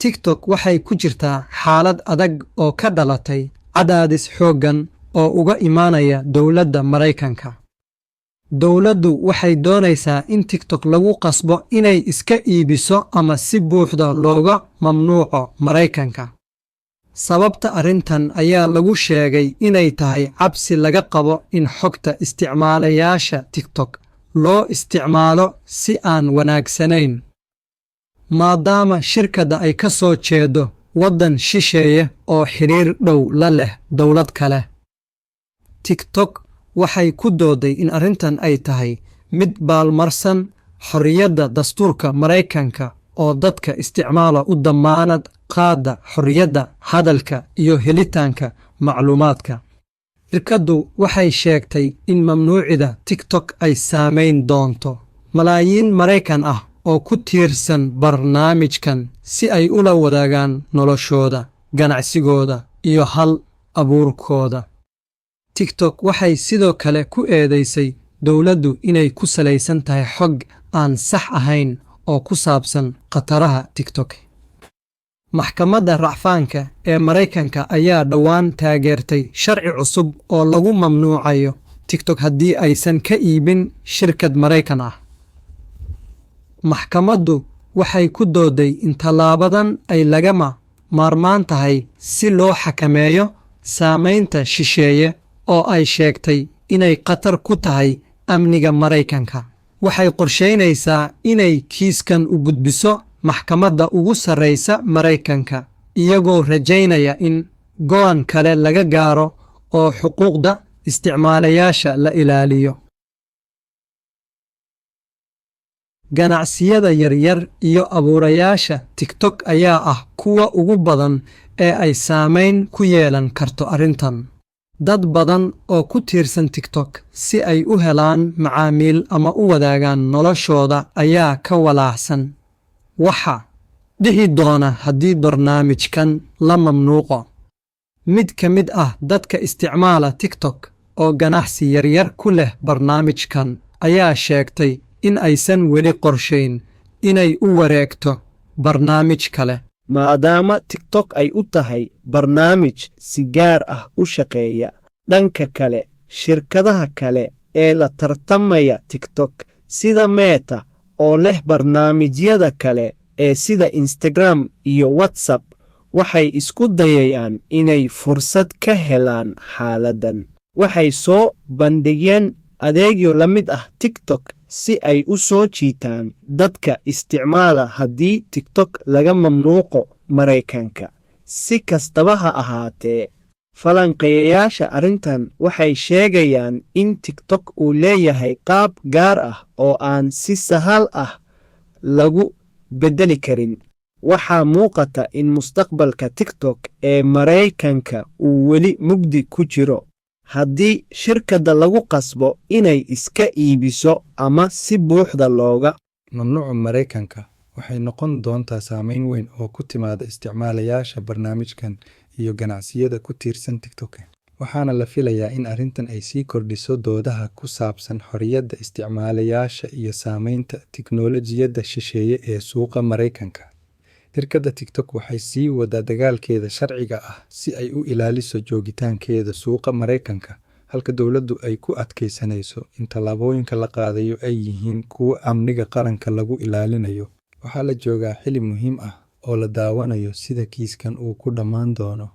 TikTok waxay ku jirtaa xaalad adag oo ka dhalatay cadaadis xooggan oo uga imaanaya dowladda Maraykanka. Dowladdu waxay doonaysaa in TikTok lagu qasbo inay iska iibiso ama si buuxda looga mamnuuco Maraykanka. Sababta arrintan ayaa lagu sheegay inay tahay cabsi laga qabo in xogta isticmaalayaasha TikTok loo isticmaalo si aan wanaagsanayn. maadaama shirkadda ay ka soo jeedo waddan shisheeye oo xiriir dhow la leh dowlad kale. TikTok waxay ku dooday in arrintan ay tahay mid baalmarsan xorriyadda dastuurka Maraykanka oo dadka isticmaala u damaanad qaada xorriyadda hadalka iyo helitaanka macluumaadka. Shirkaddu waxay sheegtay in mamnuucida TikTok ay saamayn doonto malaayiin Maraykan ah oo ku tiirsan barnaamijkan si ay ula wadaagaan noloshooda, ganacsigooda iyo hal abuurkooda. TikTok waxay sidoo kale ku eedeysay dowladdu inay ku salaysan tahay xog aan sax ahayn oo ku saabsan khataraha TikTok. Maxkamadda racfaanka ee Maraykanka ayaa dhowaan taageertay sharci cusub oo lagu mamnuucayo TikTok haddii aysan ka iibin shirkad Maraykan ah. Maxkamaddu waxay ku dooday in tallaabadan ay lagama maarmaan tahay si loo xakameeyo saamaynta shisheeye oo ay sheegtay inay khatar ku tahay amniga Maraykanka. Waxay qorsheynaysaa inay kiiskan u gudbiso maxkamadda ugu sarreysa Maraykanka, iyagoo rajaynaya in go'aan kale laga gaaro oo xuquuqda isticmaalayaasha la ilaaliyo. Ganacsiyada yaryar iyo abuurayaasha TikTok ayaa ah kuwa ugu badan ee ay saamayn ku yeelan karto arrintan. Dad badan oo ku tiirsan TikTok si ay u helaan macaamiil ama u wadaagaan noloshooda ayaa ka walaacsan waxa dhici doona haddii barnaamijkan la mamnuuco. Mid ka mid ah dadka isticmaala TikTok oo ganacsi yaryar ku leh barnaamijkan ayaa sheegtay in aysan weli qorshayn inay u wareegto barnaamij kale. maadaama TikTok ay u tahay barnaamij si gaar ah u shaqeeya. Dhanka kale, shirkadaha kale ee la tartamaya TikTok sida Meta oo leh barnaamijyada kale ee sida Instagram iyo WhatsApp waxay isku dayayaan inay fursad ka helaan xaaladdan. Waxay soo bandhigeen adeegyo la mid ah TikTok si ay u soo jiitaan dadka isticmaala haddii TikTok laga mamnuuco Maraykanka. Si kastaba ha ahaatee, falanqeeyayaasha arrintan waxay sheegayaan in TikTok uu leeyahay qaab gaar ah oo aan si sahal ah lagu beddeli karin. Waxaa muuqata in mustaqbalka TikTok ee Maraykanka uu weli mugdi ku jiro haddii shirkadda lagu qasbo inay iska iibiso ama si buuxda looga mamnuuco Maraykanka. Waxay noqon doontaa saameyn weyn oo ku timaada isticmaalayaasha barnaamijkan iyo ganacsiyada ku tiirsan TikTok. Waxaana la filayaa in arrintan ay sii kordhiso doodaha ku saabsan xorriyadda isticmaalayaasha iyo saamaynta tiknoolajiyadda shisheeye ee suuqa Maraykanka. Shirkadda TikTok waxay sii wadaa dagaalkeeda sharciga ah si ay u ilaaliso joogitaankeeda suuqa Maraykanka, halka dowladdu ay ku adkaysanayso in tallaabooyinka la qaadayo ay yihiin kuwo amniga qaranka lagu ilaalinayo. Waxaa la joogaa xilli muhiim ah oo la daawanayo sida kiiskan uu ku dhammaan doono.